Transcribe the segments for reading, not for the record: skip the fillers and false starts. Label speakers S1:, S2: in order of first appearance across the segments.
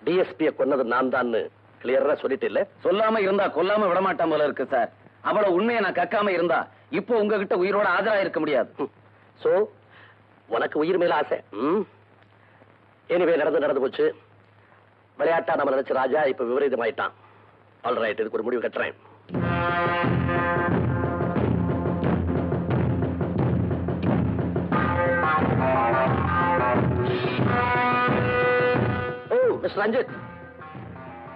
S1: டிஎஸ்பியை கொன்னது நான் தான் கிளியரா சொல்லிட்டு இல்ல.
S2: சொல்லாம இருந்தா கொல்லாம விடமாட்டான் போல இருக்கு சார். அவ்வளவு உண்மையை நான் கக்காம இருந்தா இப்போ உங்ககிட்ட உயிரோட ஆஜரா இருக்க முடியாது.
S1: சோ உனக்கு உயிர் மேல ஆசை. எனிவே நடந்து போச்சு. விளையாட்டா நம்ம நினைச்ச ராஜா இப்ப விபரீதமாயிட்டான். ஆல்ரைட், இதுக்கு ஒரு முடிவு கட்டுறேன். மிஸ்டர் ரஞ்சித்,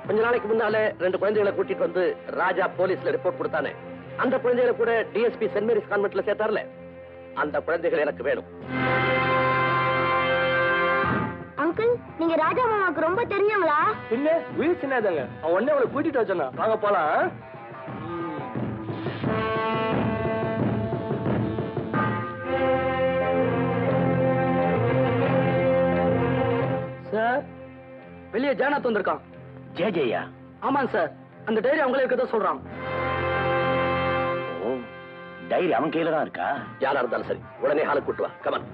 S1: கொஞ்ச நாளைக்கு முன்னால 2 குழந்தைகளை கூட்டிட்டு வந்து ராஜா போலீஸ்ல ரிப்போர்ட் கொடுத்தானே, அந்த குழந்தைகளை கூட டிஎஸ்பி சென்ட் மேரிஸ் கான்வென்ட்ல சேர்த்தார்ல, அந்த குழந்தைகள் எனக்கு வேணும்.
S3: அங்கிள், நீங்க ராஜா மாமாவுக்கு ரொம்ப தெரிஞ்சவங்களா?
S4: இல்ல, உயிர் சின்னதாங்க. அவன் உடனே அவளை கூட்டிட்டு வச்சானா. வாங்க போலாம். சார், வெளியே ஜானாத் வந்திருக்கான்.
S2: ஜெயா?
S4: ஆமாங்க சார், அந்த டைரி அவங்களே இருக்கதா சொல்றான்.
S2: டைரி அவன் கையில தான் இருக்கா?
S1: யாரா இருந்தாலும் சரி, உடனே ஹாலுக்கு கூட்டு வா. கமான்.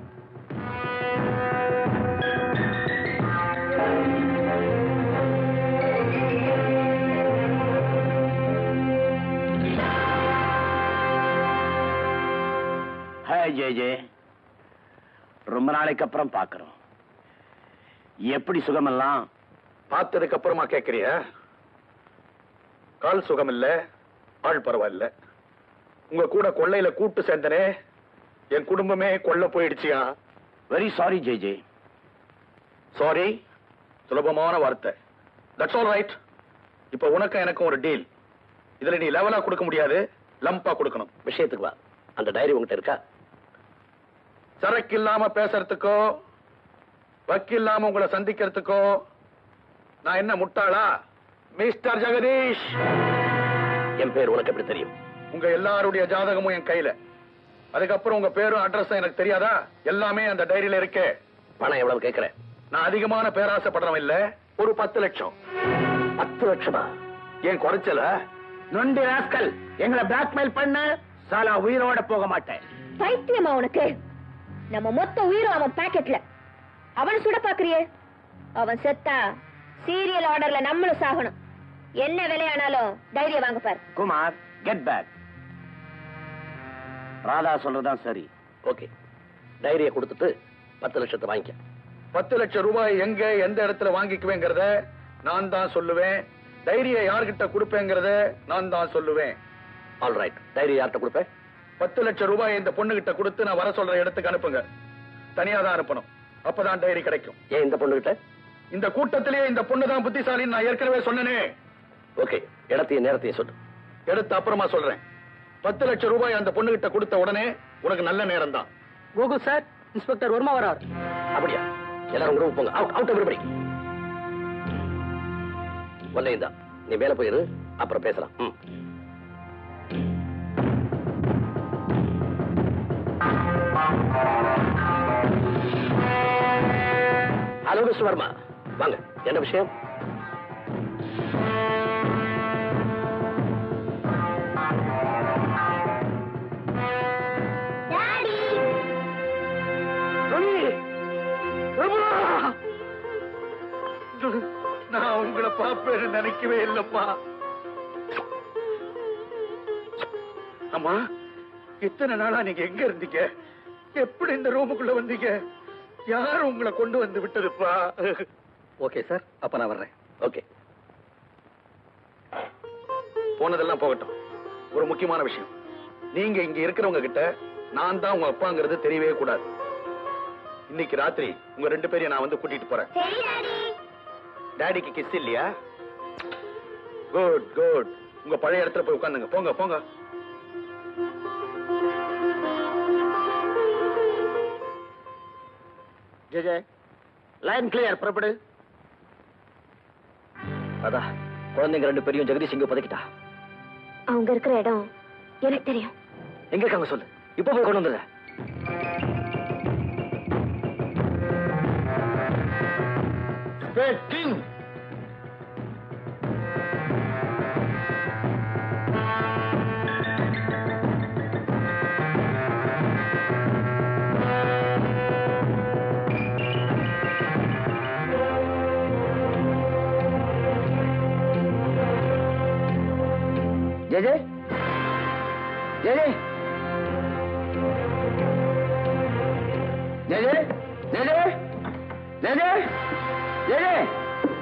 S2: ஹாய் ஜே, ரொம்ப நாளைக்கு அப்புறம் பாக்குறோம். எப்படி சுகமெல்லாம்?
S5: பார்த்ததுக்கு அப்புறமா கேட்கறிய? கால் சுகம் இல்ல, ஆள் பரவாயில்ல. உங்க கூட கொள்ளையில கூட்டு சேர்ந்தனே, என் குடும்பமே கொள்ள போயிடுச்சியா.
S2: Very sorry J.
S5: சாரி சுலபமான வார்த்தை. That's all right. இப்ப உனக்கு எனக்கும் ஒரு டீல். இதுல நீ லெவலா கொடுக்க முடியாது, லம்பா கொடுக்கணும்.
S1: விஷயத்துக்கு வா. அந்த டைரி உங்ககிட்ட இருக்கா?
S5: சரக்கு இல்லாம பேசுறதுக்கோ வக்கில்லாம உங்களை சந்திக்கிறதுக்கோ நான் என்ன முட்டாளா? மிஸ்டர் ஜெகதீஷ்,
S1: என் பேர் உனக்கு எப்படி தெரியும்?
S5: உங்க எல்லாருடைய ஜாதகமும் என் கையில. அதுக்கப்புறம் உங்க பேரும் அட்ரஸும் எனக்கு தெரியாதா? எல்லாமே அந்த டைரியில இருக்கே.
S1: பணம் எவ்வளவு கேட்கிறேன்?
S5: நான் அதிகமான பேராசைப்படுறவன் இல்ல. ஒரு 10 லட்சம்.
S1: 10 லட்சமா?
S5: ஏன் குறைச்சல?
S2: நொண்டி ராஸ்கல், எங்களை பிளாக்மெயில் பண்ண சாலா உயிரோட போக மாட்டேன்.
S3: பைத்தியமா உனக்கு? நம்ம மொத்த உயிரும் அவன் பாக்கெட்ல. அவன் சுட பாக்குறியே, அவன் செத்தா சீரியல் ஆர்டர்ல நம்மளும் சாகணும். என்ன விலையானாலும் தைரியம் வாங்க பாரு.
S2: Kumar, get back. ராதா சொல்றதான் சரி.
S1: ஓகே, டைரியை கொடுத்துட்டு 10 லட்சத்தை வாங்கிக்க.
S5: 10 லட்சம் ரூபாய் எங்க எந்த இடத்துல வாங்கிக்குவேங்கிறத நான் தான் சொல்லுவேன். டைரியை யார்கிட்ட கொடுப்பேங்கிறத நான் தான் சொல்லுவேன்.
S1: ஆல் ரைட், டைரி யார்கிட்ட கொடுப்பேன்?
S5: 10 லட்சம் ரூபாய் இந்த பொண்ணுகிட்ட கொடுத்து நான் வர சொல்ற இடத்துக்கு அனுப்புங்க. தனியா தான் அனுப்பணும், அப்பதான் டைரி கிடைக்கும்.
S1: ஏன் இந்த பொண்ணுகிட்ட?
S5: இந்த கூட்டத்திலேயே இந்த பொண்ணு தான் புத்திசாலின்னு நான் ஏற்கனவே சொன்னனே.
S1: ஓகே, இடத்தையும் நேரத்தையும் சொல்லு.
S5: எடுத்து அப்புறமா சொல்றேன். 10 லட்சம் ரூபாய் அந்த பொண்ணுகிட்ட கொடுத்த உடனே உனக்கு நல்ல நேரம் தான்.
S4: கோகு சார், இன்ஸ்பெக்டர் வர்மா வரார்.
S1: அப்படியா? எல்லாரும் ரூம் போங்க. Out everybody. ஒல்லையும் தான், நீ மேல போயிரு, அப்புறம் பேசலாம். ஹலோ மிஸ்டர் வர்மா, வாங்க. என்ன விஷயம்?
S5: நான் உங்களை பாப்பேன்னு நினைக்கவே இல்லப்பா. அம்மா, இத்தனை நாளா நீங்க எங்க இருந்தீங்க? எப்படி இந்த ரூமுக்குள்ள வந்தீங்க? யாரும் உங்களை கொண்டு வந்து விட்டதுப்பா?
S1: ஓகே சார், அப்ப நான் வர்றேன். ஓகே,
S5: போனதெல்லாம் போகட்டும். ஒரு முக்கியமான விஷயம், நீங்க இங்க இருக்கிறவங்க கிட்ட நான் தான் உங்க அப்பாங்கிறது தெரியவே கூடாது. இன்னைக்கு ராத்திரி உங்க 2 பேரையும் நான் வந்து கூட்டிட்டு போறேன். டாடிக்கு கிஸ் இல்லையா? Good good. உங்க பழைய இடத்துல போய் உட்கார்ந்துங்க. போங்க போங்க.
S2: ஜெஜே, லைன் கிளியர், புறப்படு.
S1: அதான் குழந்தைங்க 2 பேரையும் ஜெகதீஷ் இங்க பதுக்கிட்டா.
S3: அவங்க இருக்கிற இடம் எனக்கு தெரியும்.
S1: எங்க இருக்காங்க சொல்லு, இப்ப போய் கொண்டு வந்துடுற.
S2: King, J J J J J J J J J J J J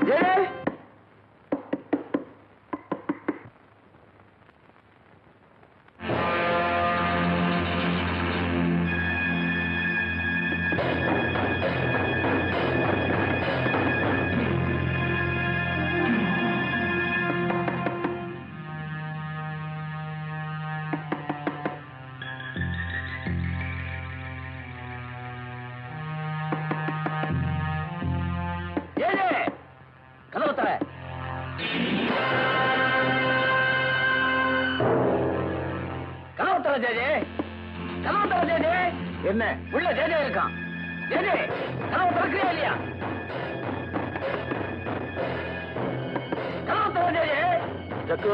S2: J J என்ன உள்ள ஜெஜே இருக்கான். ஜெஜே கதவு திறக்கிறியா இல்லையா? கதவு திற ஜெஜே.
S1: ஜக்கு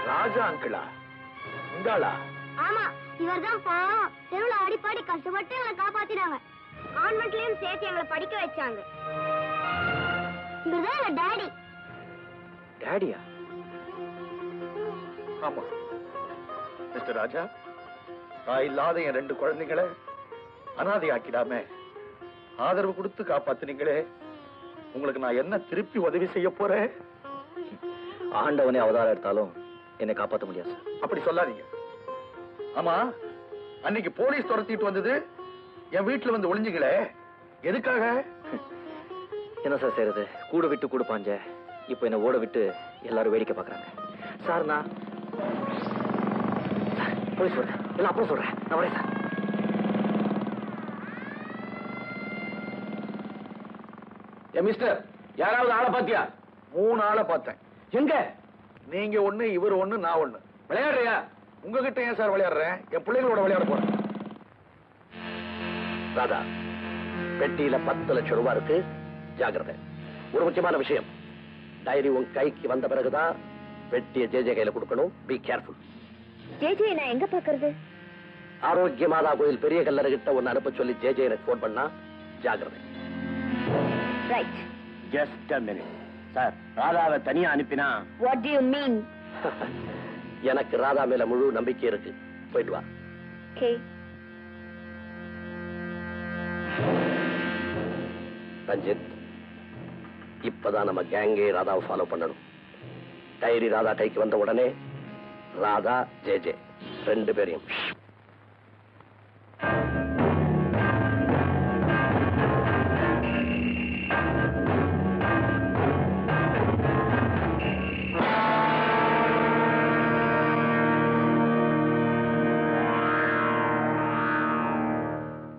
S1: ராஜா அங்கிளா? இந்தாளா?
S6: ஆமா, இவர்தான் பாவம். தெருவுல அடிப்பாடி கஷ்டப்பட்டு எங்களை காப்பாத்தினாங்க. கான்வென்ட்லயும் சேர்த்து எங்களை படிக்க வச்சாங்க. இவர்தான் எங்க டாடி.
S1: டாடியா?
S5: ஆமா மிஸ்டர் ராஜா, தாய் இல்லாத என் 2 குழந்தைகளை அனாதை ஆக்கிடாம ஆதரவு கொடுத்து காப்பாத்துனீங்களே, உங்களுக்கு நான் என்ன திருப்பி உதவி செய்ய போறேன்?
S1: ஆண்டவனே அவதாரம் எடுத்தாலும் என்னை காப்பாற்ற முடியாது.
S5: அப்படி சொல்லாதீங்க. ஆமா, அன்னைக்கு போலீஸ் துரத்திட்டு வந்தது என் வீட்டுல வந்து ஒளிஞ்சுங்களே, எதுக்காக?
S1: என்ன சார் செய்யறது? கூட விட்டு கூட பாஞ்ச. இப்ப என்ன ஓட விட்டு எல்லாரும் வேடிக்கை பாக்குறாங்க. சார் நான் போய் சொல்றேன், இல்ல அப்புறம் சொல்றேன். நான் வரேன் சார்.
S2: மிஸ்டர், யாராவது ஆளை பாத்தியா?
S5: 3 ஆளை பார்த்தேன்.
S2: எங்க?
S5: நீங்க ஒண்ணு, இவர் ஒண்ணு, நான் ஒண்ணு.
S2: விளையாடுறியா?
S5: உங்ககிட்ட ஏன் சார் விளையாடுறேன்? என் பிள்ளைகளோட விளையாட போறேன்.
S1: ராதா, பெட்டியில 10 லட்சம் ரூபாய் இருக்கு, ஜாகிரதை. ஒரு முக்கியமான விஷயம், டைரி உன் கைக்கு வந்த பிறகுதான் பெட்டியை ஜேஜே கையில கொடுக்கணும். Be careful.
S3: ஜேஜே நான் எங்க பாக்குறது?
S1: ஆரோக்கிய மாதா கோயில் பெரிய கல்லறுகிட்ட ஒன்னு அனுப்ப சொல்லி ஜேஜே எனக்கு போன் பண்ணா, ஜாகிரதை.
S3: Right.
S2: Just a minute. Sir, ராதாவை தனியா அனுப்பினா?
S3: What do you mean?
S1: எனக்கு ராதா மேல முழு நம்பிக்கை இருக்கு. போயிட்டு வா.
S3: ஓகே.
S1: ரஞ்சித், இப்பதான் நம்ம கேங்கே ராதாவை ஃபாலோ பண்ணணும். டைரி ராதா கைக்கு வந்த உடனே ராதா ஜேஜே 2 பேரையும்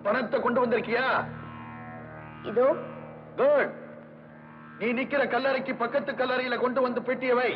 S5: பணத்தை கொண்டு வந்திருக்கியா?
S3: இதோ.
S5: குட். நீ நிக்கிற கல்லறைக்கு பக்கத்து கல்லறையில கொண்டு வந்து பெட்டியை வை.